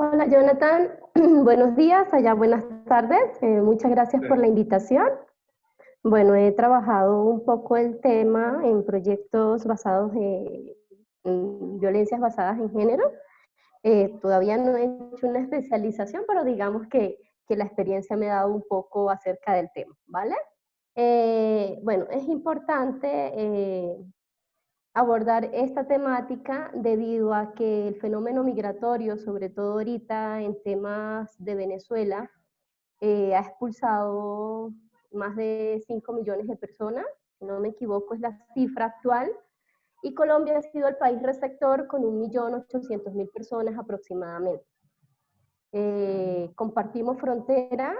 Hola Jonathan, buenos días, allá buenas tardes, muchas gracias por la invitación. Bueno, he trabajado un poco el tema en proyectos basados en violencias basadas en género. Todavía no he hecho una especialización, pero digamos que la experiencia me ha dado un poco acerca del tema, ¿vale? Bueno, es importante abordar esta temática debido a que el fenómeno migratorio, sobre todo ahorita en temas de Venezuela, ha expulsado más de 5 millones de personas, si no me equivoco es la cifra actual, y Colombia ha sido el país receptor con 1.800.000 personas aproximadamente. Compartimos frontera,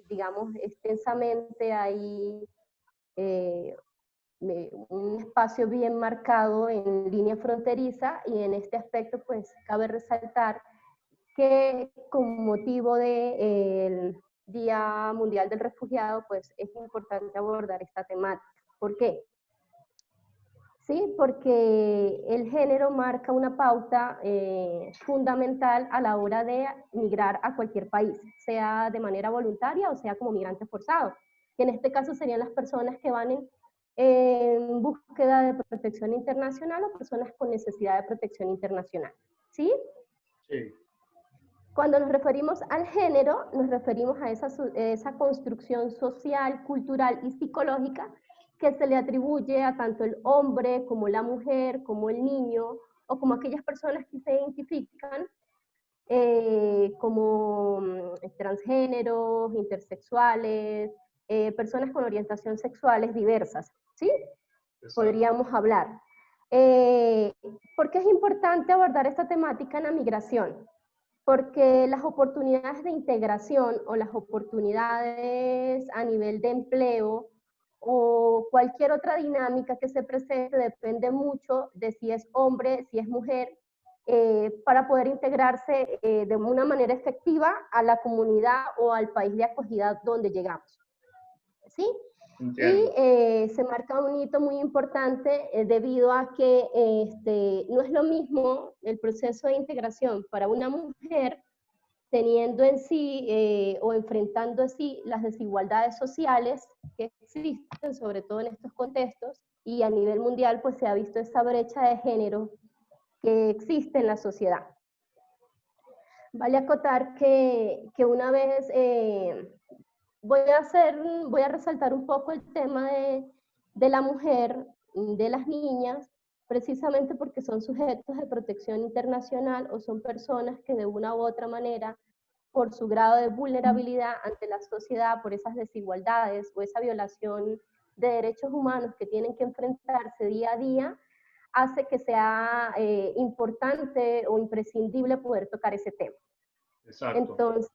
digamos, extensamente hay un espacio bien marcado en línea fronteriza, y en este aspecto pues cabe resaltar que con motivo del Día Mundial del Refugiado pues es importante abordar esta temática. ¿Por qué? Sí, porque el género marca una pauta fundamental a la hora de migrar a cualquier país, sea de manera voluntaria o sea como migrante forzado. Y en este caso serían las personas que van en búsqueda de protección internacional o personas con necesidad de protección internacional. ¿Sí? Sí, Cuando nos referimos al género, nos referimos a esa construcción social, cultural y psicológica que se le atribuye a tanto el hombre como la mujer, como el niño, o como aquellas personas que se identifican como transgéneros, intersexuales, personas con orientación sexuales diversas, ¿sí? exacto. Podríamos hablar. Eh, ¿Por qué es importante abordar esta temática en la migración? Porque las oportunidades de integración o las oportunidades a nivel de empleo o cualquier otra dinámica que se presente depende mucho de si es hombre, si es mujer, para poder integrarse de una manera efectiva a la comunidad o al país de acogida donde llegamos. ¿Sí? Y Entiendo. se marca un hito muy importante debido a que no es lo mismo el proceso de integración para una mujer teniendo en sí o enfrentando así las desigualdades sociales que existen, sobre todo en estos contextos, y a nivel mundial pues se ha visto esa brecha de género que existe en la sociedad. Vale acotar que una vez voy a resaltar un poco el tema de la mujer, de las niñas, precisamente porque son sujetos de protección internacional o son personas que de una u otra manera, por su grado de vulnerabilidad ante la sociedad, por esas desigualdades o esa violación de derechos humanos que tienen que enfrentarse día a día, hace que sea importante o imprescindible poder tocar ese tema. Exacto. Entonces,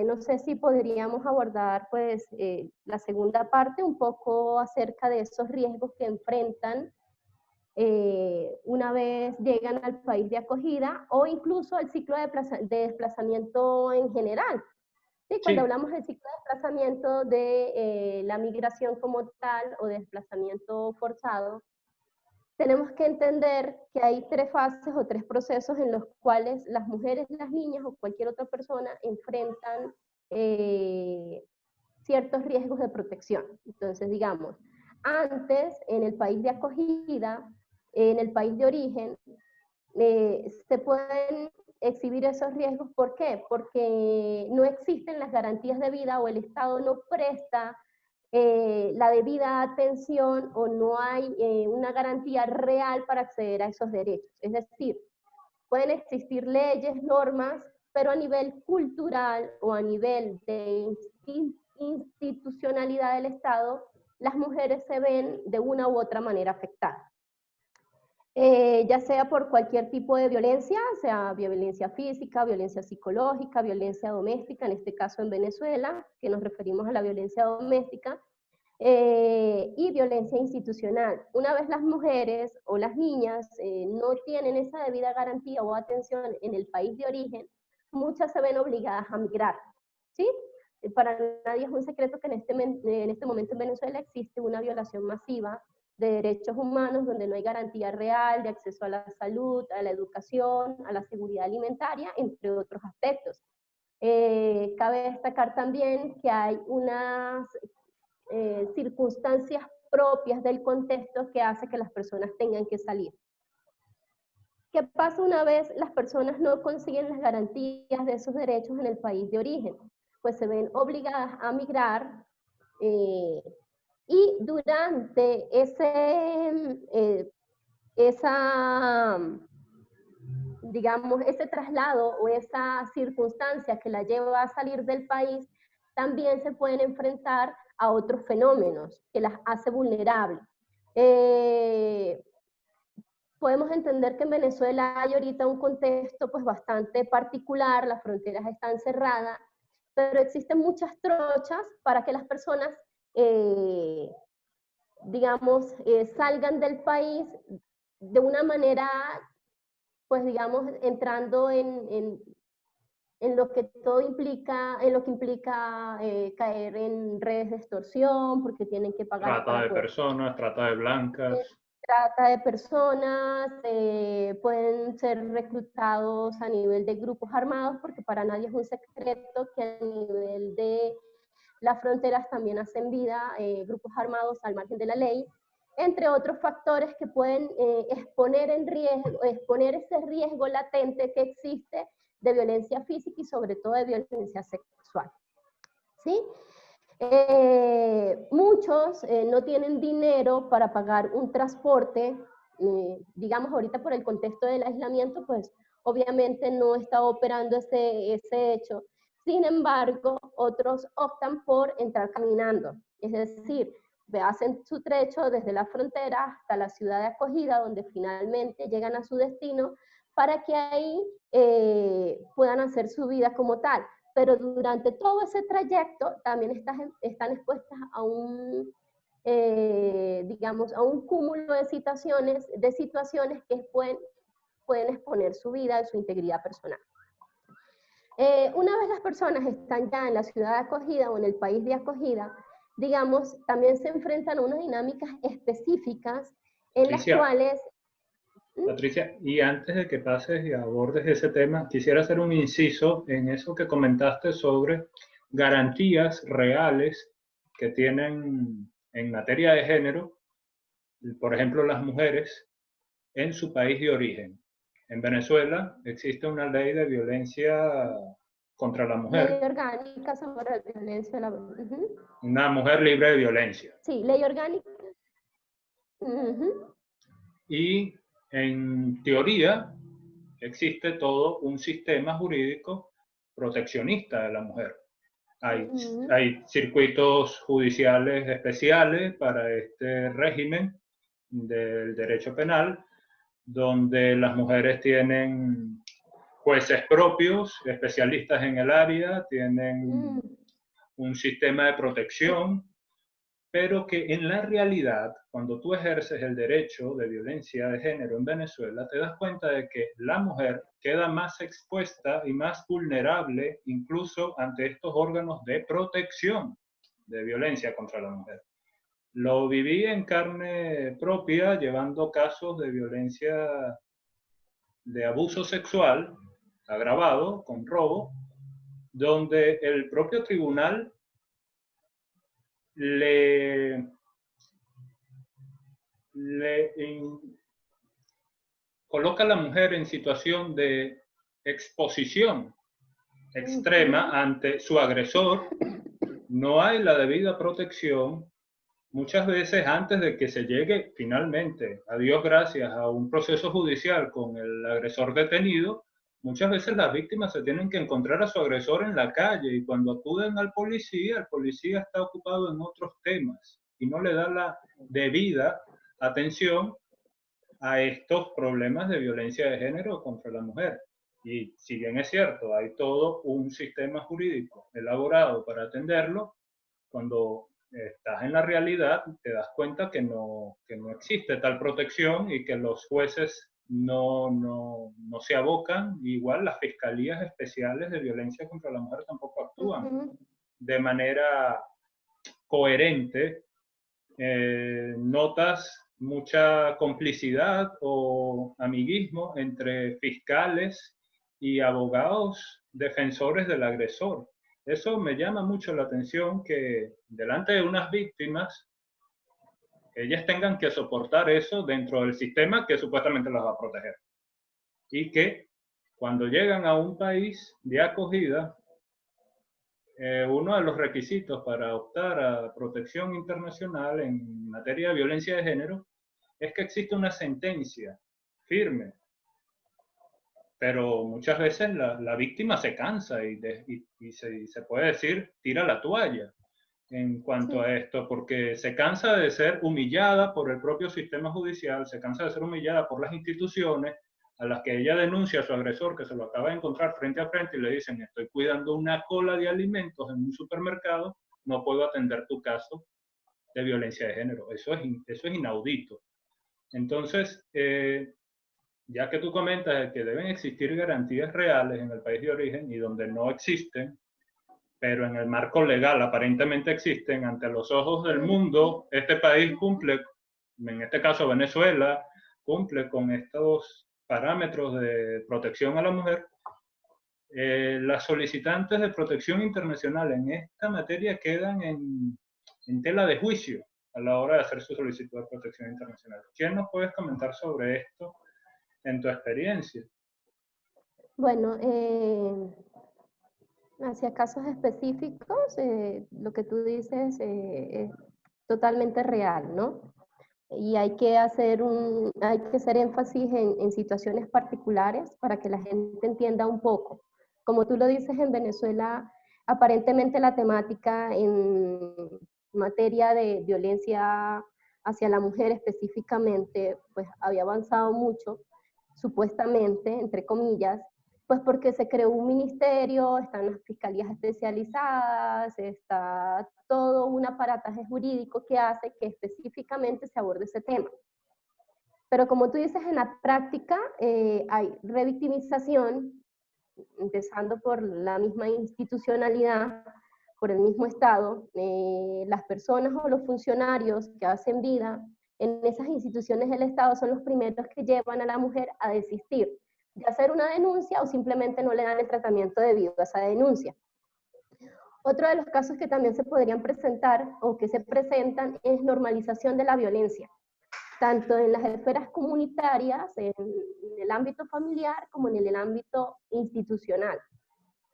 no sé si podríamos abordar pues la segunda parte, un poco acerca de esos riesgos que enfrentan una vez llegan al país de acogida o incluso el ciclo de desplazamiento en general. ¿Sí? Cuando Sí, hablamos del ciclo de desplazamiento de la migración como tal o de desplazamiento forzado, tenemos que entender que hay tres fases o tres procesos en los cuales las mujeres, las niñas o cualquier otra persona enfrentan eh, ciertos riesgos de protección. Entonces, digamos, antes en el país de acogida, en el país de origen, se pueden exhibir esos riesgos. ¿Por qué? Porque no existen las garantías de vida o el Estado no presta la debida atención o no hay una garantía real para acceder a esos derechos. Es decir, pueden existir leyes, normas, pero a nivel cultural o a nivel de institucionalidad del Estado, las mujeres se ven de una u otra manera afectadas. Ya sea por cualquier tipo de violencia, sea violencia física, violencia psicológica, violencia doméstica, en este caso en Venezuela, que nos referimos a la violencia doméstica, y violencia institucional. Una vez las mujeres o las niñas no tienen esa debida garantía o atención en el país de origen, muchas se ven obligadas a migrar, ¿sí? Para nadie es un secreto que en este momento en Venezuela existe una violación masiva de derechos humanos donde no hay garantía real de acceso a la salud, a la educación, a la seguridad alimentaria, entre otros aspectos. Cabe destacar también que hay unas circunstancias propias del contexto que hace que las personas tengan que salir. ¿Qué pasa una vez las personas no consiguen las garantías de esos derechos en el país de origen? Pues se ven obligadas a migrar y durante digamos, ese traslado o esa circunstancia que la lleva a salir del país, también se pueden enfrentar a otros fenómenos que las hace vulnerables. Podemos entender que en Venezuela hay ahorita un contexto pues bastante particular, las fronteras están cerradas, pero existen muchas trochas para que las personas, digamos, salgan del país de una manera, pues digamos, entrando en lo que todo implica, en lo que implica caer en redes de extorsión, porque tienen que pagar Trata para de poder... personas, trata de blancas. Trata de personas, pueden ser reclutados a nivel de grupos armados, porque para nadie es un secreto que a nivel de las fronteras también hacen vida grupos armados al margen de la ley, entre otros factores que pueden exponer en riesgo, exponer ese riesgo latente que existe de violencia física y sobre todo de violencia sexual. ¿Sí? Muchos no tienen dinero para pagar un transporte, digamos ahorita por el contexto del aislamiento, pues obviamente no está operando ese hecho. Sin embargo, otros optan por entrar caminando, es decir, hacen su trecho desde la frontera hasta la ciudad de acogida, donde finalmente llegan a su destino, para que ahí puedan hacer su vida como tal. Pero durante todo ese trayecto también están expuestas a un, digamos, a un cúmulo de situaciones que pueden exponer su vida y su integridad personal. Una vez las personas están ya en la ciudad de acogida o en el país de acogida, digamos, también se enfrentan a unas dinámicas específicas en las cuales... Patricia, y antes de que pases y abordes ese tema, quisiera hacer un inciso en eso que comentaste sobre garantías reales que tienen en materia de género, por ejemplo, las mujeres en su país de origen. En Venezuela existe una ley de violencia contra la mujer. Ley orgánica sobre la violencia laboral. Una mujer libre de violencia. Sí, ley orgánica. Y en teoría existe todo un sistema jurídico proteccionista de la mujer. Hay circuitos judiciales especiales para este régimen del derecho penal, donde las mujeres tienen jueces propios, especialistas en el área, tienen un sistema de protección, pero que en la realidad, cuando tú ejerces el derecho de violencia de género en Venezuela, te das cuenta de que la mujer queda más expuesta y más vulnerable incluso ante estos órganos de protección de violencia contra la mujer. Lo viví en carne propia llevando casos de violencia, de abuso sexual agravado con robo, donde el propio tribunal coloca a la mujer en situación de exposición extrema ante su agresor, no hay la debida protección. Muchas veces antes de que se llegue finalmente, a Dios gracias, a un proceso judicial con el agresor detenido, muchas veces las víctimas se tienen que encontrar a su agresor en la calle y cuando acuden al policía, el policía está ocupado en otros temas y no le da la debida atención a estos problemas de violencia de género contra la mujer. Y si bien es cierto, hay todo un sistema jurídico elaborado para atenderlo, cuando estás en la realidad te das cuenta que no existe tal protección y que los jueces no se abocan. Igual las fiscalías especiales de violencia contra la mujer tampoco actúan de manera coherente. Notas mucha complicidad o amiguismo entre fiscales y abogados defensores del agresor. Eso me llama mucho la atención, que delante de unas víctimas, ellas tengan que soportar eso dentro del sistema que supuestamente las va a proteger. Y que cuando llegan a un país de acogida, uno de los requisitos para optar a protección internacional en materia de violencia de género es que existe una sentencia firme. Pero muchas veces la víctima se cansa y se puede decir, tira la toalla en cuanto a esto, porque se cansa de ser humillada por el propio sistema judicial, se cansa de ser humillada por las instituciones a las que ella denuncia a su agresor, que se lo acaba de encontrar frente a frente, y le dicen, estoy cuidando una cola de alimentos en un supermercado, no puedo atender tu caso de violencia de género. Eso es inaudito. Entonces, ya que tú comentas que deben existir garantías reales en el país de origen, y donde no existen, pero en el marco legal aparentemente existen ante los ojos del mundo, este país cumple, en este caso Venezuela, cumple con estos parámetros de protección a la mujer. Las solicitantes de protección internacional en esta materia quedan en tela de juicio a la hora de hacer su solicitud de protección internacional. ¿Qué nos puedes comentar sobre esto en tu experiencia? Bueno, hacia casos específicos, lo que tú dices es totalmente real, ¿no? Y hay que hacer énfasis en situaciones particulares para que la gente entienda un poco. Como tú lo dices, en Venezuela, aparentemente la temática en materia de violencia hacia la mujer específicamente, pues había avanzado mucho, supuestamente, entre comillas, pues porque se creó un ministerio, están las fiscalías especializadas, está todo un aparataje jurídico que hace que específicamente se aborde ese tema. Pero como tú dices, en la práctica hay revictimización, empezando por la misma institucionalidad, por el mismo Estado. Las personas o los funcionarios que hacen vida en esas instituciones del Estado son los primeros que llevan a la mujer a desistir de hacer una denuncia o simplemente no le dan el tratamiento debido a esa denuncia. Otro de los casos que también se podrían presentar o que se presentan es normalización de la violencia, tanto en las esferas comunitarias, en el ámbito familiar, como en el ámbito institucional.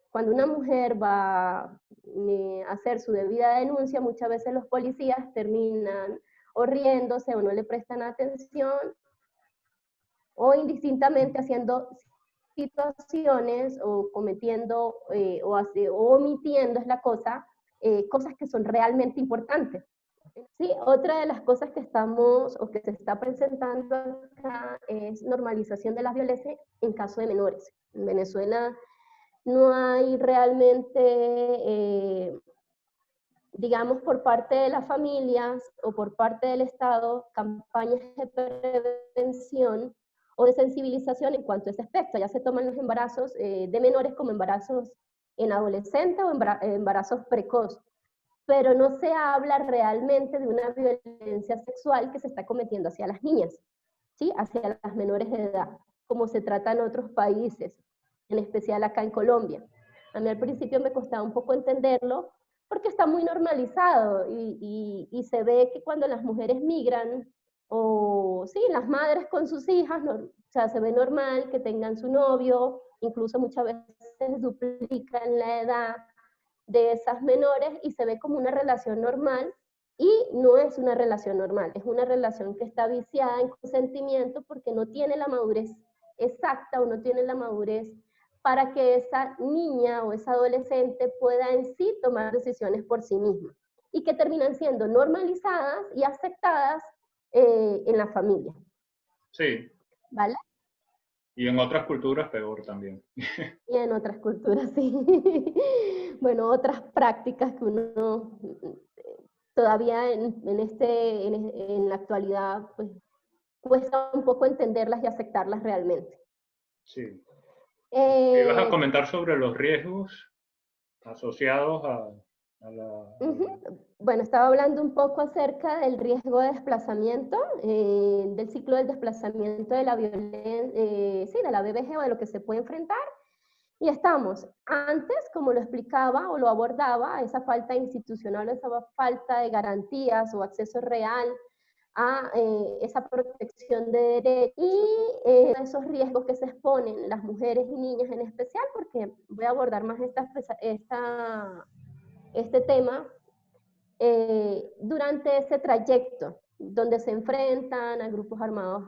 Cuando una mujer va a hacer su debida denuncia, muchas veces los policías terminan o riéndose o no le prestan atención, o indistintamente haciendo situaciones o cometiendo o omitiendo, es la cosa, cosas que son realmente importantes. Sí, otra de las cosas que estamos o que se está presentando acá es normalización de la violencia en caso de menores. En Venezuela no hay realmente, digamos, por parte de las familias o por parte del Estado, campañas de prevención o de sensibilización en cuanto a ese aspecto. Ya se toman los embarazos de menores como embarazos en adolescentes o embarazos precoz, pero no se habla realmente de una violencia sexual que se está cometiendo hacia las niñas, ¿sí? Hacia las menores de edad, como se trata en otros países, en especial acá en Colombia. A mí al principio me costaba un poco entenderlo, porque está muy normalizado y se ve que cuando las mujeres migran, o sí, las madres con sus hijas, no, o sea, se ve normal que tengan su novio, incluso muchas veces duplican la edad de esas menores y se ve como una relación normal, y no es una relación normal, es una relación que está viciada en consentimiento porque no tiene la madurez exacta o no tiene la madurez para que esa niña o esa adolescente pueda en sí tomar decisiones por sí misma y que terminan siendo normalizadas y aceptadas en la familia. Sí. ¿Vale? Y en otras culturas peor también. Y en otras culturas, sí. Bueno, otras prácticas que uno todavía en la actualidad, pues, cuesta un poco entenderlas y aceptarlas realmente. Sí. ¿Ibas a comentar sobre los riesgos asociados Bueno, estaba hablando un poco acerca del riesgo de desplazamiento, del ciclo del desplazamiento de la violencia, sí, de la BBG o de lo que se puede enfrentar. Y estamos, antes, como lo explicaba o lo abordaba, esa falta institucional, esa falta de garantías o acceso real a esa protección de derechos y esos riesgos que se exponen las mujeres y niñas en especial, porque voy a abordar más este tema durante ese trayecto, donde se enfrentan a grupos armados,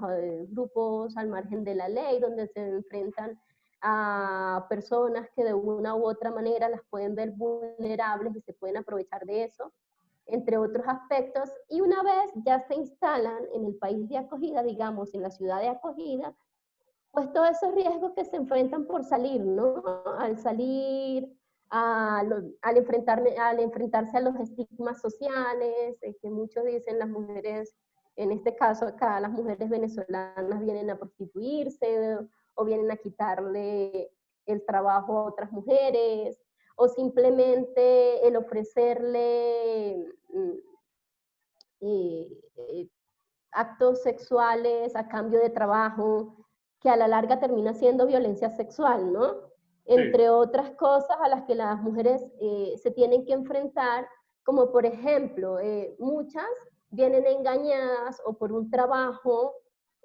grupos al margen de la ley, donde se enfrentan a personas que de una u otra manera las pueden ver vulnerables y se pueden aprovechar de eso, entre otros aspectos, y una vez ya se instalan en el país de acogida, digamos, en la ciudad de acogida, pues todos esos riesgos que se enfrentan por salir, ¿no? Al salir, al enfrentarse a los estigmas sociales, que muchos dicen las mujeres, en este caso acá, las mujeres venezolanas vienen a prostituirse o vienen a quitarle el trabajo a otras mujeres, o simplemente el ofrecerle actos sexuales a cambio de trabajo, que a la larga termina siendo violencia sexual, ¿no? Entre otras cosas a las que las mujeres se tienen que enfrentar, como por ejemplo, muchas vienen engañadas o por un trabajo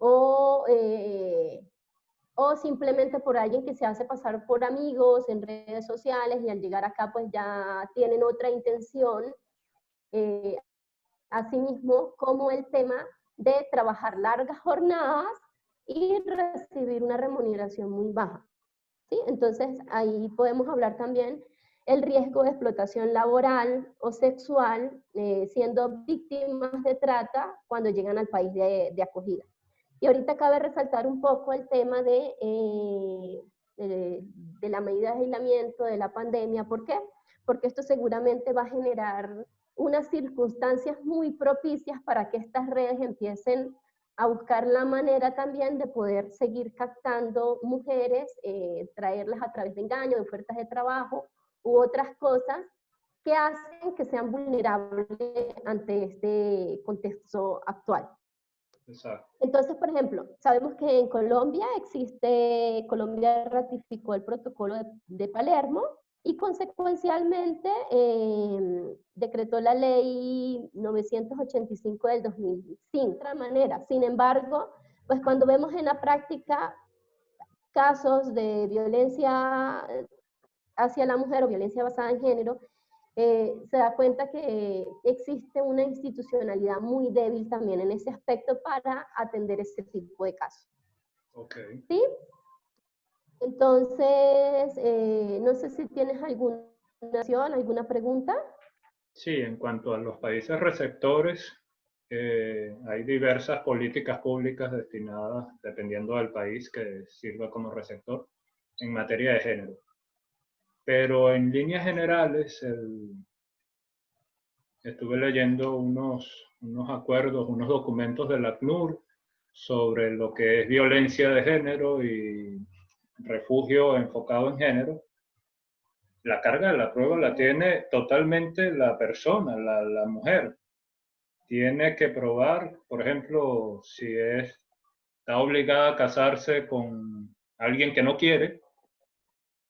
o simplemente por alguien que se hace pasar por amigos en redes sociales y al llegar acá pues ya tienen otra intención. Asimismo, como el tema de trabajar largas jornadas y recibir una remuneración muy baja. ¿Sí? Entonces, ahí podemos hablar también el riesgo de explotación laboral o sexual, siendo víctimas de trata cuando llegan al país de acogida. Y ahorita cabe resaltar un poco el tema de la medida de aislamiento, de la pandemia. ¿Por qué? Porque esto seguramente va a generar unas circunstancias muy propicias para que estas redes empiecen a buscar la manera también de poder seguir captando mujeres, traerlas a través de engaños, de ofertas de trabajo u otras cosas que hacen que sean vulnerables ante este contexto actual. Exacto. Entonces, por ejemplo, sabemos que en Colombia Colombia ratificó el protocolo de Palermo y consecuencialmente decretó la ley 985 del 2005 de otra manera. Sin embargo, pues cuando vemos en la práctica casos de violencia hacia la mujer o violencia basada en género, se da cuenta que existe una institucionalidad muy débil también en ese aspecto para atender ese tipo de casos. Okay. ¿Sí? Entonces, no sé si tienes alguna pregunta. Sí, en cuanto a los países receptores, hay diversas políticas públicas destinadas, dependiendo del país que sirva como receptor, en materia de género. Pero en líneas generales, estuve leyendo unos acuerdos, unos documentos del ACNUR sobre lo que es violencia de género y refugio enfocado en género. La carga de la prueba la tiene totalmente la persona, la mujer. Tiene que probar, por ejemplo, si está obligada a casarse con alguien que no quiere,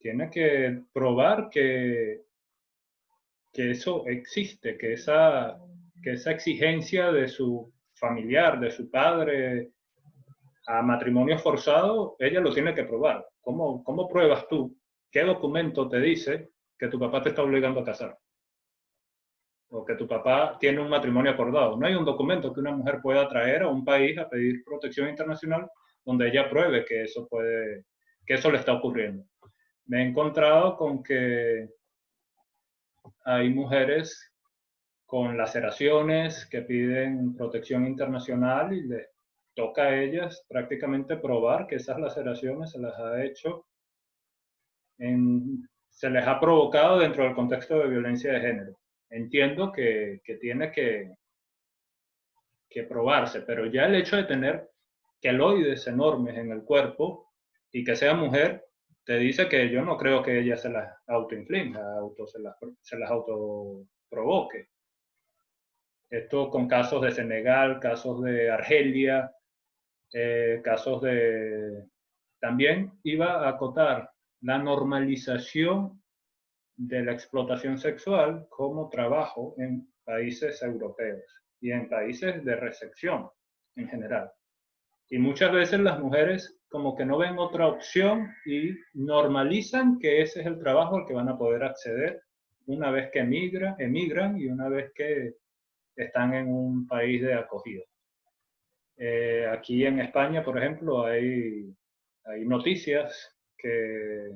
tiene que probar que eso existe, que esa exigencia de su familiar, de su padre, a matrimonio forzado, ella lo tiene que probar. ¿Cómo pruebas tú? ¿Qué documento te dice que tu papá te está obligando a casar? O que tu papá tiene un matrimonio acordado. No hay un documento que una mujer pueda traer a un país a pedir protección internacional donde ella pruebe que eso le está ocurriendo. Me he encontrado con que hay mujeres con laceraciones que piden protección internacional y les toca a ellas prácticamente probar que esas laceraciones se las ha hecho, se les ha provocado dentro del contexto de violencia de género. Entiendo que tiene que probarse, pero ya el hecho de tener queloides enormes en el cuerpo y que sea mujer, te dice que yo no creo que ella se las autoinflinja, se las autoprovoque. Esto con casos de Senegal, casos de Argelia, casos de... También iba a acotar la normalización de la explotación sexual como trabajo en países europeos y en países de recepción en general. Y muchas veces las mujeres como que no ven otra opción y normalizan que ese es el trabajo al que van a poder acceder una vez que emigran y una vez que están en un país de acogida. Aquí en España, por ejemplo, hay noticias que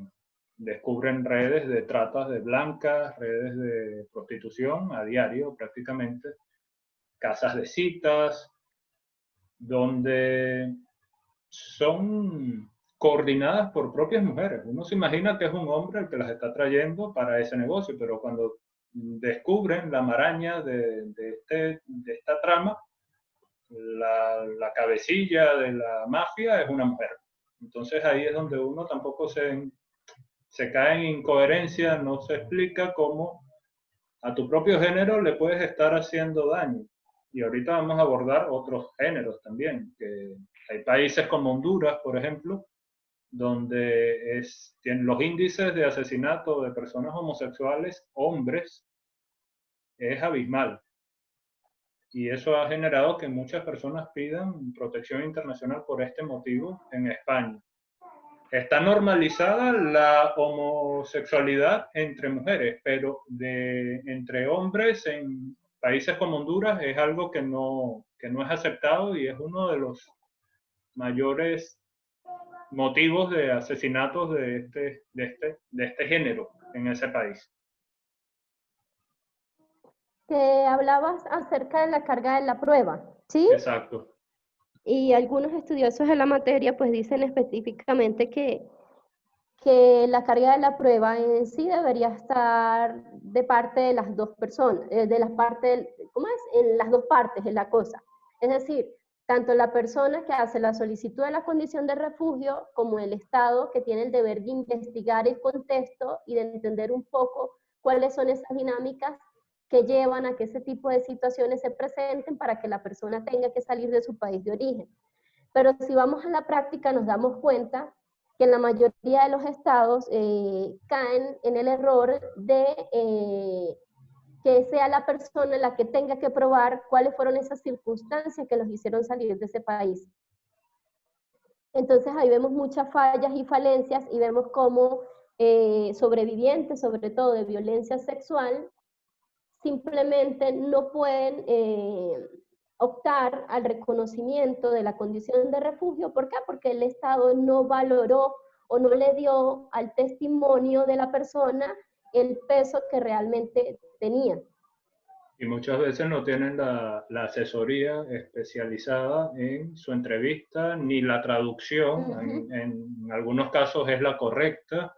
descubren redes de tratas de blancas, redes de prostitución a diario prácticamente, casas de citas, donde son coordinadas por propias mujeres. Uno se imagina que es un hombre el que las está trayendo para ese negocio, pero cuando descubren la maraña de esta trama, la cabecilla de la mafia es una mujer. Entonces ahí es donde uno tampoco se cae en incoherencia, no se explica cómo a tu propio género le puedes estar haciendo daño. Y ahorita vamos a abordar otros géneros también, que hay países como Honduras, por ejemplo, donde tienen los índices de asesinato de personas homosexuales, hombres, es abismal. Y eso ha generado que muchas personas pidan protección internacional por este motivo en España. Está normalizada la homosexualidad entre mujeres, pero entre hombres en países como Honduras es algo que no es aceptado y es uno de los mayores motivos de asesinatos de este género en ese país. Que hablabas acerca de la carga de la prueba, ¿sí? Exacto. Y algunos estudiosos de la materia pues dicen específicamente que la carga de la prueba en sí debería estar de parte de las dos personas, de las partes, ¿cómo es? En las dos partes es la cosa. Es decir, tanto la persona que hace la solicitud de la condición de refugio como el Estado que tiene el deber de investigar el contexto y de entender un poco cuáles son esas dinámicas que llevan a que ese tipo de situaciones se presenten para que la persona tenga que salir de su país de origen. Pero si vamos a la práctica nos damos cuenta que en la mayoría de los estados caen en el error de que sea la persona la que tenga que probar cuáles fueron esas circunstancias que los hicieron salir de ese país. Entonces ahí vemos muchas fallas y falencias y vemos cómo sobrevivientes, sobre todo de violencia sexual, simplemente no pueden optar al reconocimiento de la condición de refugio. ¿Por qué? Porque el Estado no valoró o no le dio al testimonio de la persona el peso que realmente tenía. Y muchas veces no tienen la asesoría especializada en su entrevista, ni la traducción. En algunos casos es la correcta,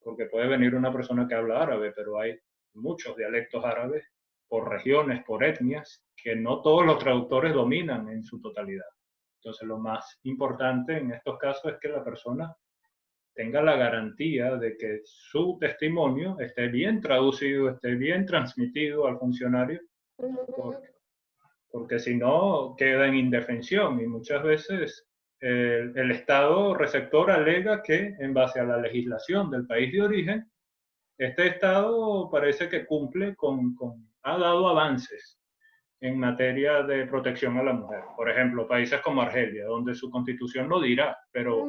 porque puede venir una persona que habla árabe, pero hay muchos dialectos árabes por regiones, por etnias, que no todos los traductores dominan en su totalidad. Entonces lo más importante en estos casos es que la persona tenga la garantía de que su testimonio esté bien traducido, esté bien transmitido al funcionario, porque si no queda en indefensión y muchas veces el Estado receptor alega que en base a la legislación del país de origen, este Estado parece que cumple ha dado avances en materia de protección a la mujer. Por ejemplo, países como Argelia, donde su constitución lo dirá, pero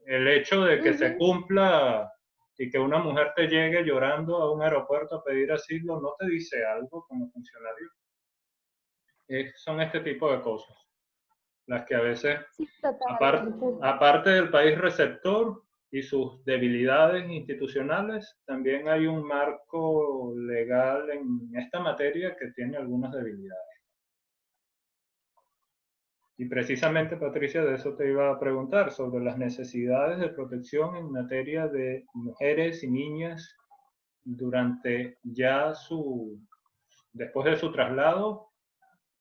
el hecho de que se cumpla y que una mujer te llegue llorando a un aeropuerto a pedir asilo no te dice algo como funcionario. Son este tipo de cosas, las que a veces, Sí, aparte del país receptor y sus debilidades institucionales, también hay un marco legal en esta materia que tiene algunas debilidades. Y precisamente, Patricia, de eso te iba a preguntar, sobre las necesidades de protección en materia de mujeres y niñas durante ya después de su traslado,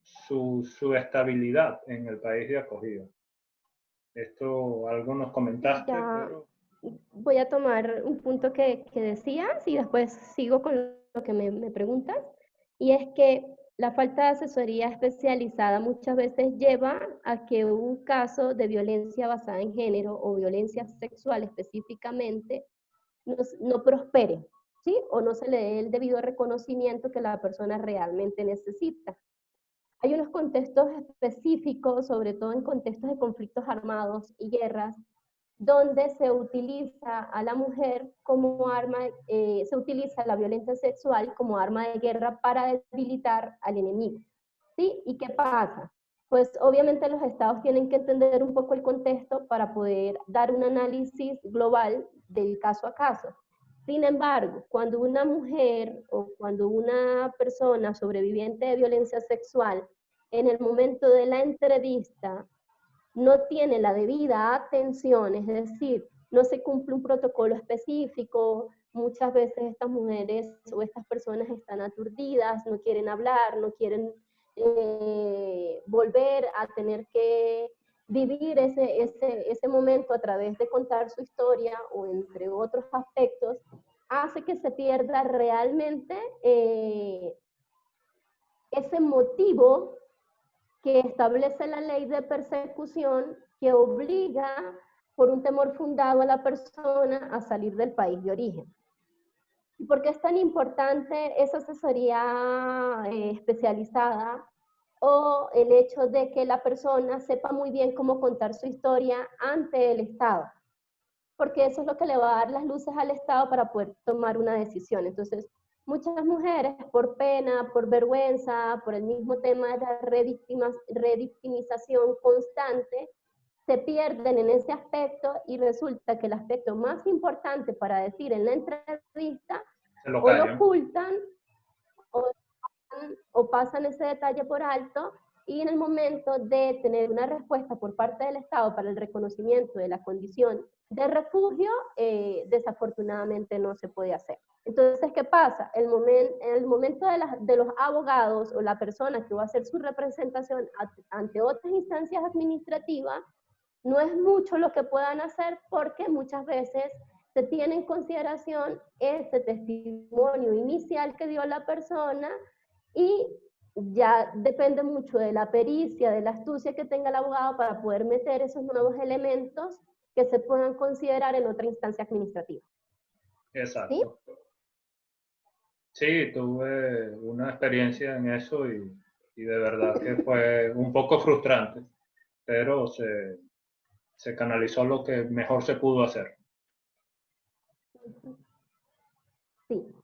su estabilidad en el país de acogida. Esto algo nos comentaste, pero... voy a tomar un punto que decías y después sigo con lo que me preguntas, y es que la falta de asesoría especializada muchas veces lleva a que un caso de violencia basada en género o violencia sexual específicamente no prospere, ¿sí? O no se le dé el debido reconocimiento que la persona realmente necesita. Hay unos contextos específicos, sobre todo en contextos de conflictos armados y guerras, donde se utiliza a la mujer como arma, se utiliza la violencia sexual como arma de guerra para debilitar al enemigo. ¿Sí? ¿Y qué pasa? Pues obviamente los estados tienen que entender un poco el contexto para poder dar un análisis global del caso a caso. Sin embargo, cuando una mujer o cuando una persona sobreviviente de violencia sexual en el momento de la entrevista no tiene la debida atención, es decir, no se cumple un protocolo específico, muchas veces estas mujeres o estas personas están aturdidas, no quieren hablar, no quieren volver a tener que vivir ese momento a través de contar su historia o entre otros aspectos, hace que se pierda realmente ese motivo que establece la ley de persecución que obliga por un temor fundado a la persona a salir del país de origen. ¿Y por qué es tan importante esa asesoría especializada o el hecho de que la persona sepa muy bien cómo contar su historia ante el Estado? Porque eso es lo que le va a dar las luces al Estado para poder tomar una decisión. Entonces, muchas mujeres, por pena, por vergüenza, por el mismo tema de la revictimización constante, se pierden en ese aspecto y resulta que el aspecto más importante para decir en la entrevista o lo ocultan o pasan ese detalle por alto y en el momento de tener una respuesta por parte del Estado para el reconocimiento de la condición de refugio, desafortunadamente no se puede hacer. Entonces, ¿qué pasa? En el momento de los abogados o la persona que va a hacer su representación ante otras instancias administrativas, no es mucho lo que puedan hacer porque muchas veces se tiene en consideración ese testimonio inicial que dio la persona y ya depende mucho de la pericia, de la astucia que tenga el abogado para poder meter esos nuevos elementos que se puedan considerar en otra instancia administrativa. Exacto. Sí, tuve una experiencia en eso y de verdad que fue un poco frustrante, pero se canalizó lo que mejor se pudo hacer. Sí.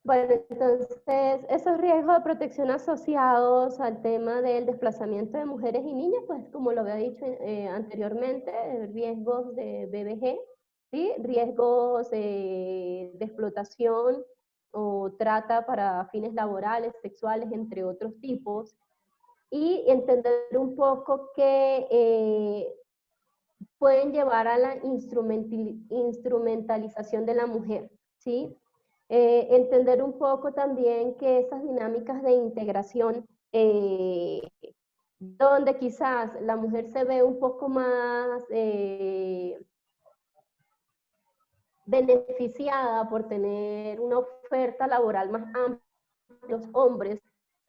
Bueno, entonces, esos riesgos de protección asociados al tema del desplazamiento de mujeres y niñas, pues como lo había dicho anteriormente, riesgos de BBG, ¿sí? Riesgos de explotación o trata para fines laborales, sexuales, entre otros tipos, y entender un poco que pueden llevar a la instrumentalización de la mujer, ¿sí? Entender un poco también que esas dinámicas de integración, donde quizás la mujer se ve un poco más beneficiada por tener una oferta laboral más amplia, los hombres,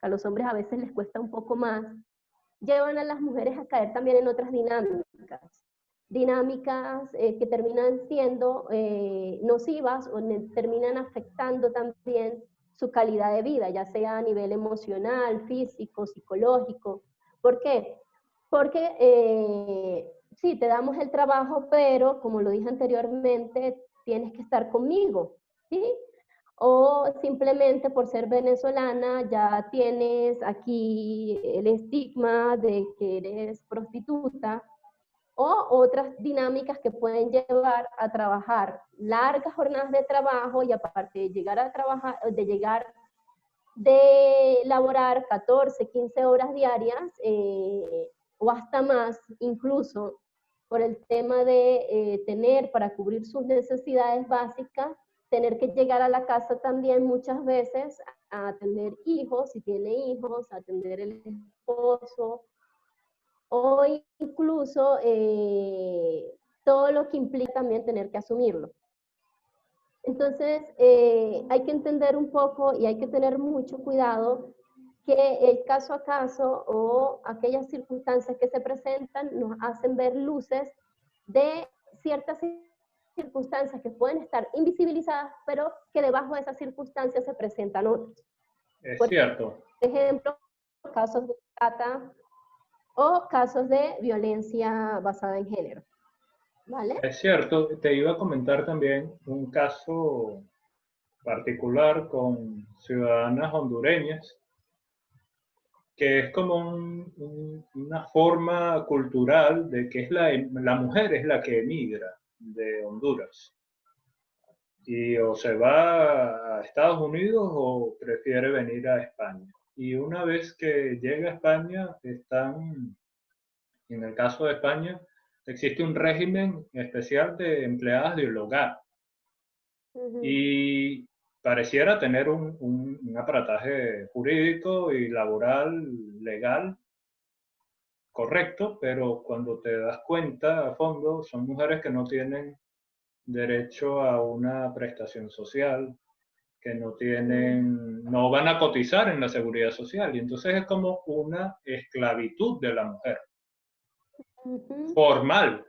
a los hombres a veces les cuesta un poco más, llevan a las mujeres a caer también en otras dinámicas que terminan siendo nocivas o terminan afectando también su calidad de vida, ya sea a nivel emocional, físico, psicológico. ¿Por qué? Porque sí, te damos el trabajo, pero como lo dije anteriormente, tienes que estar conmigo, ¿sí? O simplemente por ser venezolana ya tienes aquí el estigma de que eres prostituta, o otras dinámicas que pueden llevar a trabajar largas jornadas de trabajo y aparte de llegar a trabajar, de laborar 14, 15 horas diarias o hasta más incluso por el tema de tener para cubrir sus necesidades básicas, tener que llegar a la casa también muchas veces a atender hijos, si tiene hijos, a atender el esposo, o incluso todo lo que implica también tener que asumirlo. Entonces, hay que entender un poco y hay que tener mucho cuidado que el caso a caso o aquellas circunstancias que se presentan nos hacen ver luces de ciertas circunstancias que pueden estar invisibilizadas, pero que debajo de esas circunstancias se presentan otras. Es cierto. Por ejemplo, casos de trata o casos de violencia basada en género. ¿Vale? Es cierto, te iba a comentar también un caso particular con ciudadanas hondureñas, que es como una forma cultural de que es la mujer es la que emigra de Honduras. Y o se va a Estados Unidos o prefiere venir a España. Y una vez que llega a España, están, en el caso de España, existe un régimen especial de empleadas del hogar. Y pareciera tener un aparataje jurídico y laboral, legal, correcto, pero cuando te das cuenta a fondo, son mujeres que no tienen derecho a una prestación social, que no van a cotizar en la seguridad social. Y entonces es como una esclavitud de la mujer, formal.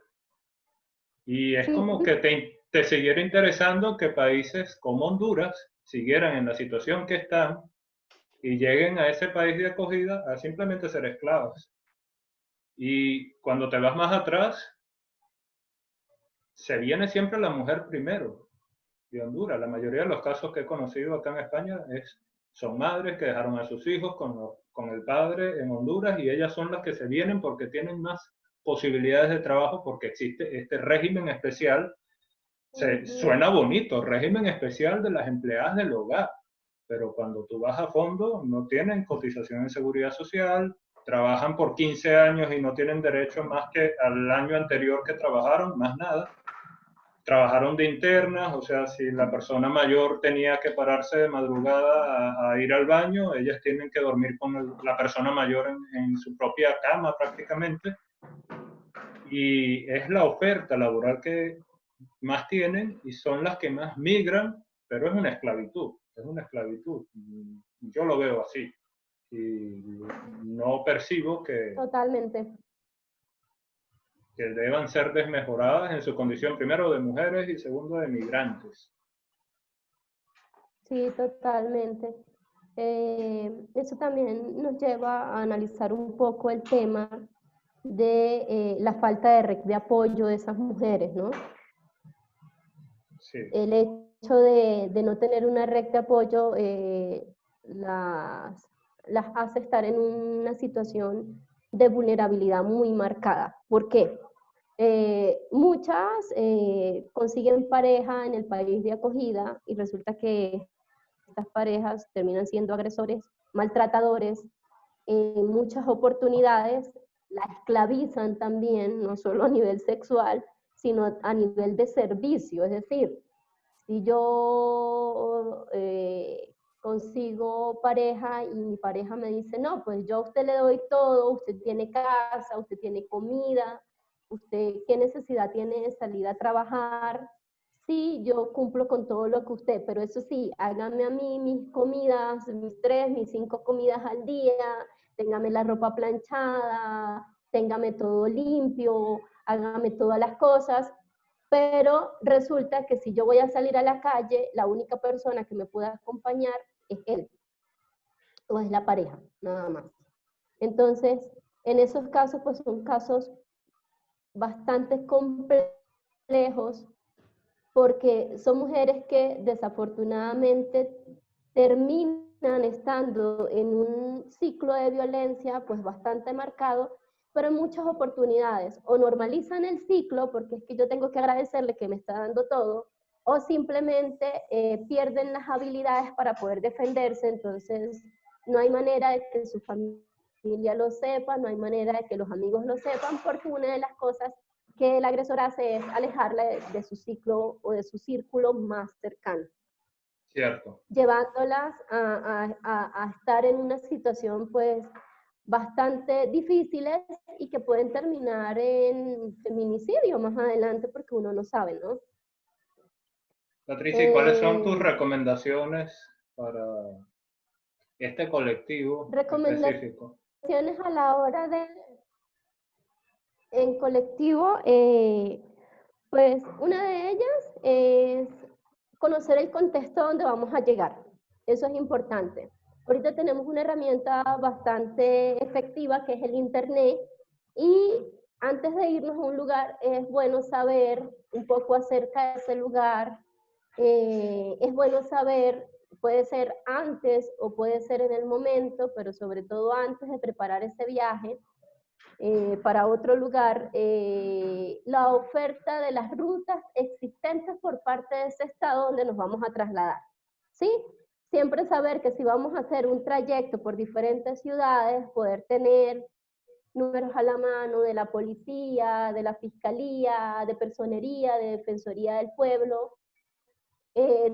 Y es como que te siguiera interesando que países como Honduras siguieran en la situación que están y lleguen a ese país de acogida a simplemente ser esclavas. Y cuando te vas más atrás, se viene siempre la mujer primero de Honduras. La mayoría de los casos que he conocido acá en España son madres que dejaron a sus hijos con el padre en Honduras y ellas son las que se vienen porque tienen más posibilidades de trabajo porque existe este régimen especial. Suena bonito, régimen especial de las empleadas del hogar, pero cuando tú vas a fondo no tienen cotización en seguridad social, trabajan por 15 años y no tienen derecho más que al año anterior que trabajaron, más nada. Trabajaron de internas, o sea, si la persona mayor tenía que pararse de madrugada a ir al baño, ellas tienen que dormir con la persona mayor en su propia cama prácticamente. Y es la oferta laboral que más tienen y son las que más migran, pero es una esclavitud, es una esclavitud. Yo lo veo así y no percibo Totalmente. que deban ser desmejoradas en su condición, primero de mujeres y segundo de migrantes. Sí, totalmente. Eso también nos lleva a analizar un poco el tema de la falta de red de apoyo de esas mujeres, ¿no? Sí. El hecho de no tener una red de apoyo las hace estar en una situación de vulnerabilidad muy marcada. ¿Por qué? Muchas consiguen pareja en el país de acogida y resulta que estas parejas terminan siendo agresores, maltratadores, en muchas oportunidades la esclavizan también, no solo a nivel sexual, sino a nivel de servicio. Es decir, si yo consigo pareja y mi pareja me dice, no, pues yo a usted le doy todo, usted tiene casa, usted tiene comida, usted qué necesidad tiene de salir a trabajar, sí, yo cumplo con todo lo que usted, pero eso sí, hágame a mí mis comidas, mis 5 comidas al día, téngame la ropa planchada, téngame todo limpio, hágame todas las cosas, pero resulta que si yo voy a salir a la calle, la única persona que me pueda acompañar es él, o es la pareja, nada más. Entonces, en esos casos, pues son casos bastante complejos, porque son mujeres que desafortunadamente terminan estando en un ciclo de violencia pues bastante marcado, pero en muchas oportunidades o normalizan el ciclo porque es que yo tengo que agradecerle que me está dando todo, o simplemente pierden las habilidades para poder defenderse, entonces no hay manera de que su familia lo sepa, no hay manera de que los amigos lo sepan, porque una de las cosas que el agresor hace es alejarla de su ciclo o de su círculo más cercano. Cierto. Llevándolas a estar en una situación pues bastante difíciles y que pueden terminar en feminicidio más adelante porque uno no sabe, ¿no? Patricia, ¿cuáles son tus recomendaciones para este colectivo específico? Recomendaciones a la hora de, en colectivo, pues una de ellas es conocer el contexto donde vamos a llegar. Eso es importante. Ahorita tenemos una herramienta bastante efectiva que es el Internet y antes de irnos a un lugar es bueno saber un poco acerca de ese lugar. Es bueno saber, puede ser antes o puede ser en el momento, pero sobre todo antes de preparar ese viaje, para otro lugar, la oferta de las rutas existentes por parte de ese estado donde nos vamos a trasladar. ¿Sí? Siempre saber que si vamos a hacer un trayecto por diferentes ciudades, poder tener números a la mano de la policía, de la fiscalía, de personería, de defensoría del pueblo,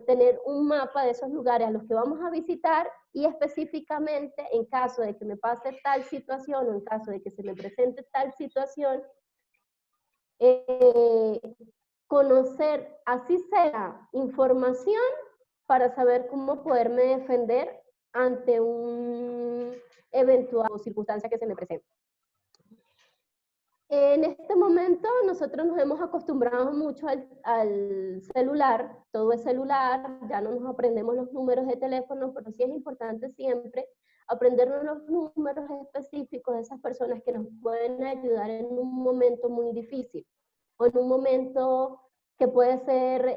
tener un mapa de esos lugares a los que vamos a visitar y específicamente en caso de que me pase tal situación o en caso de que se me presente tal situación, conocer, así sea, información para saber cómo poderme defender ante un eventual circunstancia que se me presente. En este momento nosotros nos hemos acostumbrado mucho al celular, todo es celular, ya no nos aprendemos los números de teléfono, pero sí es importante siempre aprendernos los números específicos de esas personas que nos pueden ayudar en un momento muy difícil o en un momento que puede ser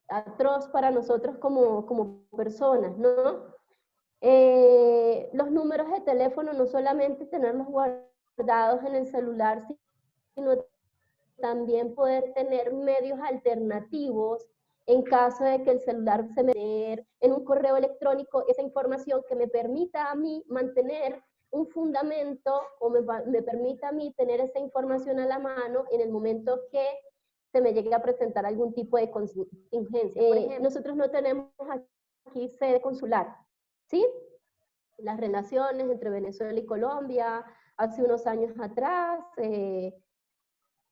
atroz para nosotros como personas, ¿no? Los números de teléfono no solamente tenerlos guardados en el celular, sino también poder tener medios alternativos en caso de que el celular se me dé en un correo electrónico esa información que me permita a mí mantener un fundamento o me permita a mí tener esa información a la mano en el momento que se me llegue a presentar algún tipo de contingencia. Por ejemplo, nosotros no tenemos aquí sede consular, ¿sí? Las relaciones entre Venezuela y Colombia, hace unos años atrás,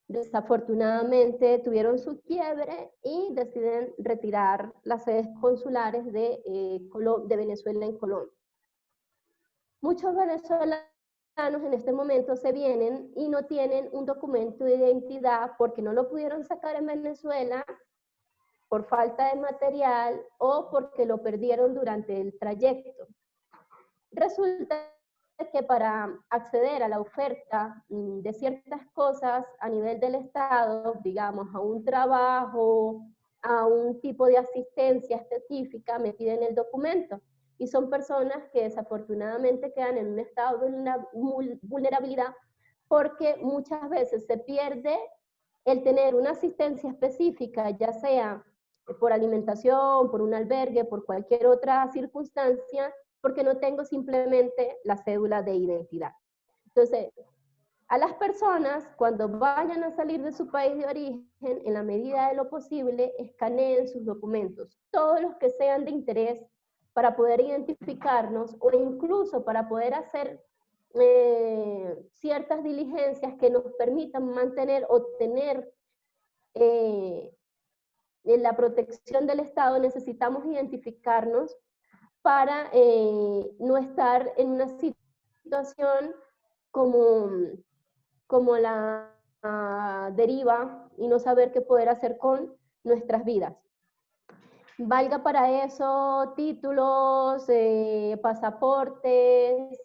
desafortunadamente tuvieron su quiebre y deciden retirar las sedes consulares de Venezuela en Colombia. Muchos venezolanos en este momento se vienen y no tienen un documento de identidad porque no lo pudieron sacar en Venezuela por falta de material o porque lo perdieron durante el trayecto. Resulta que para acceder a la oferta de ciertas cosas a nivel del Estado, digamos, a un trabajo, a un tipo de asistencia específica, me piden el documento. Y son personas que desafortunadamente quedan en un estado de vulnerabilidad porque muchas veces se pierde el tener una asistencia específica, ya sea por alimentación, por un albergue, por cualquier otra circunstancia, porque no tengo simplemente la cédula de identidad. Entonces, a las personas, cuando vayan a salir de su país de origen, en la medida de lo posible, escaneen sus documentos, todos los que sean de interés para poder identificarnos o incluso para poder hacer ciertas diligencias que nos permitan mantener o tener la protección del Estado. Necesitamos identificarnos para no estar en una situación como la deriva y no saber qué poder hacer con nuestras vidas. Valga para eso títulos, pasaportes,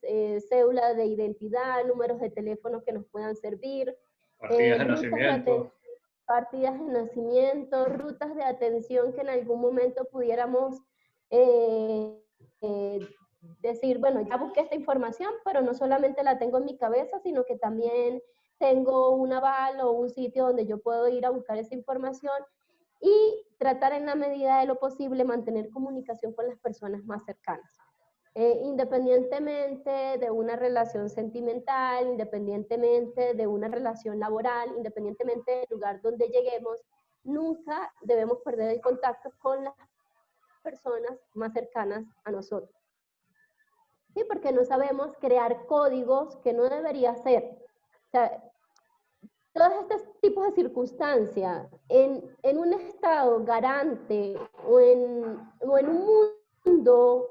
cédula de identidad, números de teléfono que nos puedan servir, partidas de nacimiento. Partidas de nacimiento, rutas de atención que en algún momento pudiéramos decir, bueno, ya busqué esta información, pero no solamente la tengo en mi cabeza, sino que también tengo un aval o un sitio donde yo puedo ir a buscar esa información y tratar en la medida de lo posible mantener comunicación con las personas más cercanas. Independientemente de una relación sentimental, independientemente de una relación laboral, independientemente del lugar donde lleguemos, nunca debemos perder el contacto con las personas más cercanas a nosotros. ¿sí? Porque no sabemos crear códigos que no debería ser. O sea, todos estos tipos de circunstancias, en un estado garante o en un mundo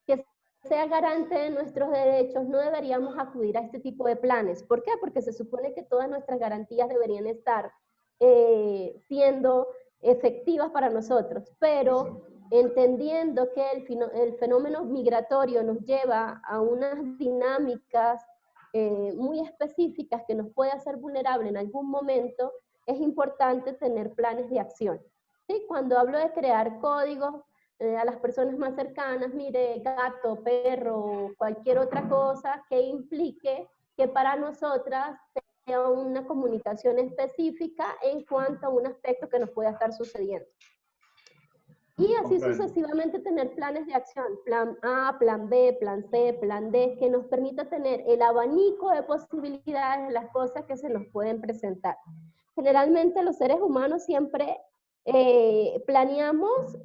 que sea garante de nuestros derechos, no deberíamos acudir a este tipo de planes. ¿Por qué? Porque se supone que todas nuestras garantías deberían estar siendo efectivas para nosotros, pero entendiendo que el fenómeno migratorio nos lleva a unas dinámicas muy específicas que nos puede hacer vulnerable en algún momento, es importante tener planes de acción. ¿Sí? Cuando hablo de crear códigos, a las personas más cercanas, mire, gato, perro, cualquier otra cosa que implique que para nosotras sea una comunicación específica en cuanto a un aspecto que nos pueda estar sucediendo. Y así sucesivamente tener planes de acción, plan A, plan B, plan C, plan D, que nos permita tener el abanico de posibilidades de las cosas que se nos pueden presentar. Generalmente los seres humanos siempre planeamos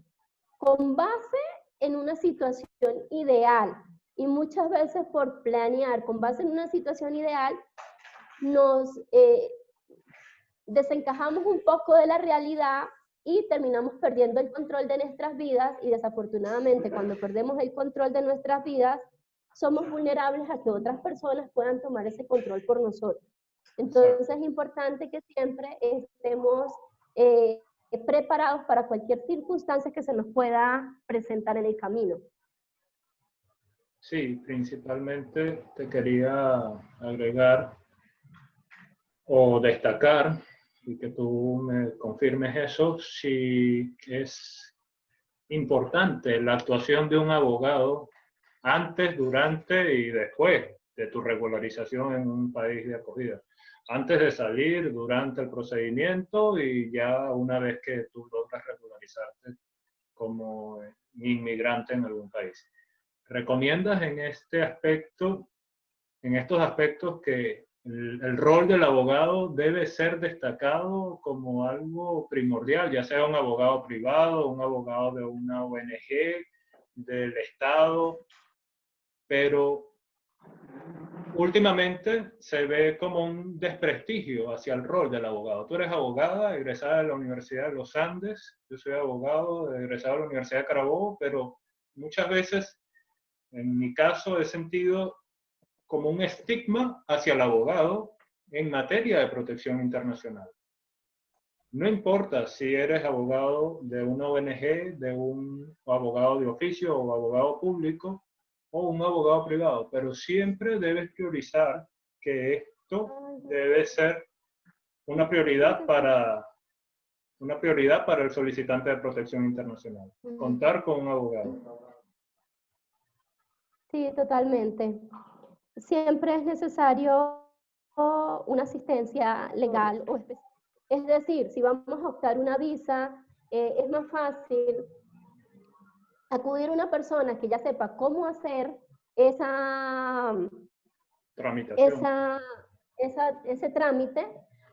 con base en una situación ideal. Y muchas veces por planear con base en una situación ideal, nos desencajamos un poco de la realidad y terminamos perdiendo el control de nuestras vidas, y desafortunadamente cuando perdemos el control de nuestras vidas, somos vulnerables a que otras personas puedan tomar ese control por nosotros. Entonces es importante que siempre estemos preparados para cualquier circunstancia que se nos pueda presentar en el camino. Sí, principalmente te quería agregar o destacar, y que tú me confirmes eso, si es importante la actuación de un abogado antes, durante y después de tu regularización en un país de acogida. Antes de salir, durante el procedimiento y ya una vez que tú logras regularizarte como inmigrante en algún país. ¿Recomiendas en este aspecto, en estos aspectos, que el rol del abogado debe ser destacado como algo primordial, ya sea un abogado privado, un abogado de una ONG, del Estado, pero últimamente se ve como un desprestigio hacia el rol del abogado? Tú eres abogada, egresada de la Universidad de los Andes, yo soy abogado, egresado de la Universidad de Carabobo, pero muchas veces, en mi caso, he sentido como un estigma hacia el abogado en materia de protección internacional. No importa si eres abogado de una ONG, de un abogado de oficio o abogado público o un abogado privado, pero siempre debes priorizar que esto debe ser una prioridad para el solicitante de protección internacional. Contar con un abogado. Sí, totalmente. Siempre es necesario una asistencia legal o especial. Es decir, si vamos a optar una visa, es más fácil acudir a una persona que ya sepa cómo hacer esa tramitación. Ese trámite,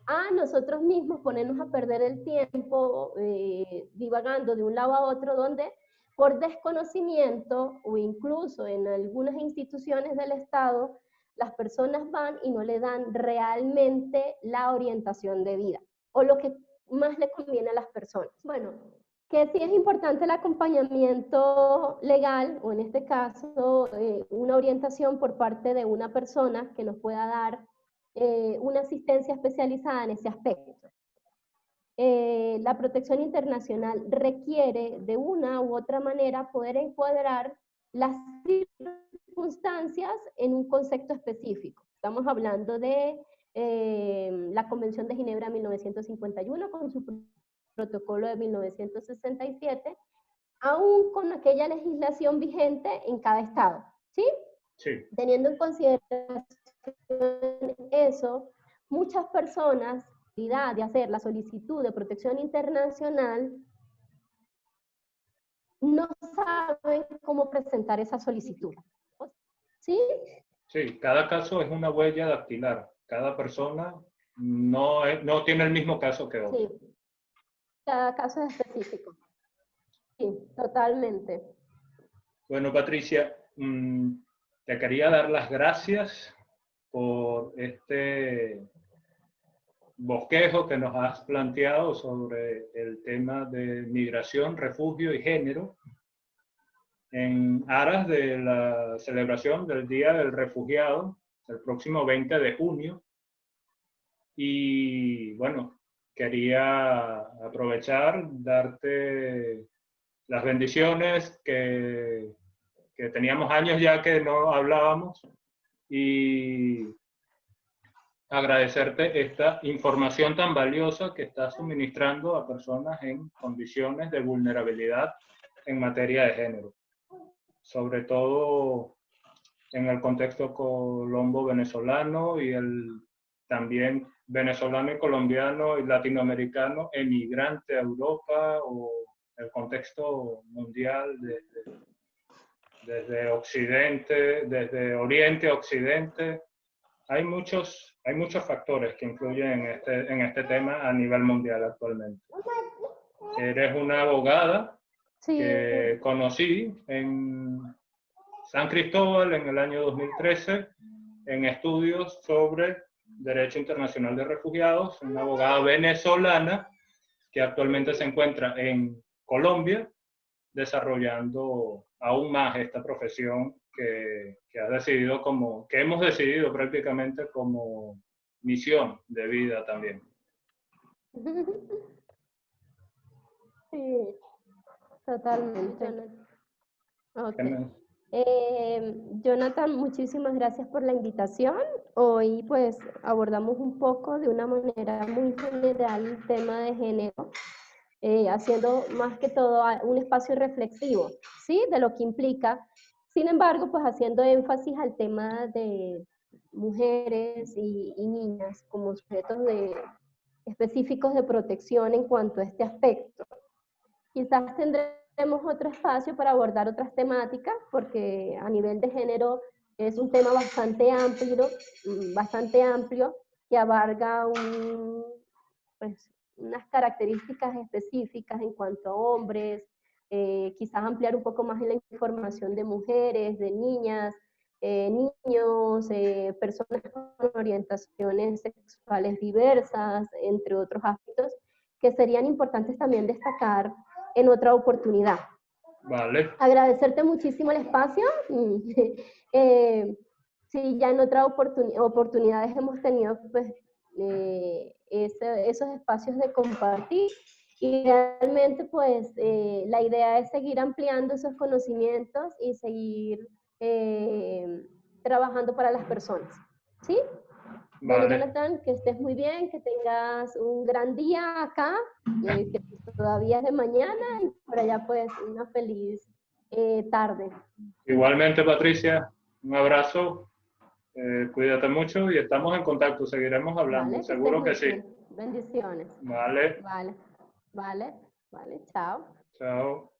a nosotros mismos ponernos a perder el tiempo divagando de un lado a otro, donde por desconocimiento o incluso en algunas instituciones del Estado, las personas van y no le dan realmente la orientación de vida o lo que más le conviene a las personas. Bueno, que sí es importante el acompañamiento legal, o en este caso una orientación por parte de una persona que nos pueda dar una asistencia especializada en ese aspecto. La protección internacional requiere de una u otra manera poder encuadrar las circunstancias en un concepto específico. Estamos hablando de la Convención de Ginebra de 1951 con su protocolo de 1967, aún con aquella legislación vigente en cada estado, ¿sí? Sí. Teniendo en consideración eso, muchas personas, de hacer la solicitud de protección internacional, no saben cómo presentar esa solicitud, ¿sí? Sí, cada caso es una huella dactilar. Cada persona no tiene el mismo caso que otro. Sí, cada caso es específico. Sí, totalmente. Bueno, Patricia, te quería dar las gracias por este bosquejo que nos has planteado sobre el tema de migración, refugio y género en aras de la celebración del Día del Refugiado, el próximo 20 de junio. Y bueno, quería aprovechar, darte las bendiciones que teníamos años ya que no hablábamos y agradecerte esta información tan valiosa que estás suministrando a personas en condiciones de vulnerabilidad en materia de género, sobre todo en el contexto colombo-venezolano y el también venezolano y colombiano y latinoamericano emigrante a Europa o el contexto mundial desde Occidente, desde Oriente a Occidente. Hay muchos factores que influyen en este tema a nivel mundial actualmente. Eres una abogada que conocí en San Cristóbal en el año 2013 en estudios sobre Derecho Internacional de Refugiados, una abogada venezolana que actualmente se encuentra en Colombia desarrollando aún más esta profesión que hemos decidido prácticamente como misión de vida también. Sí, totalmente. Okay. Jonathan, muchísimas gracias por la invitación. Hoy pues abordamos un poco de una manera muy general el tema de género, haciendo más que todo un espacio reflexivo, ¿sí? De lo que implica. Sin embargo, pues haciendo énfasis al tema de mujeres y niñas como sujetos específicos de protección en cuanto a este aspecto. Quizás tendremos otro espacio para abordar otras temáticas, porque a nivel de género es un tema bastante amplio que abarca unas características específicas en cuanto a hombres, quizás ampliar un poco más en la información de mujeres, de niñas, niños, personas con orientaciones sexuales diversas, entre otros ámbitos, que serían importantes también destacar en otra oportunidad. Vale. Agradecerte muchísimo el espacio. Sí, ya en otras oportunidades hemos tenido pues, esos espacios de compartir y realmente pues la idea es seguir ampliando esos conocimientos y seguir trabajando para las personas. ¿Sí? Bueno, Vale. Jonathan, que estés muy bien, que tengas un gran día acá, que todavía es de mañana y por allá pues una feliz tarde. Igualmente, Patricia, un abrazo, cuídate mucho y estamos en contacto, seguiremos hablando, Vale, seguro que sí. Bien. Bendiciones. Vale. Vale, vale, vale, chao. Chao.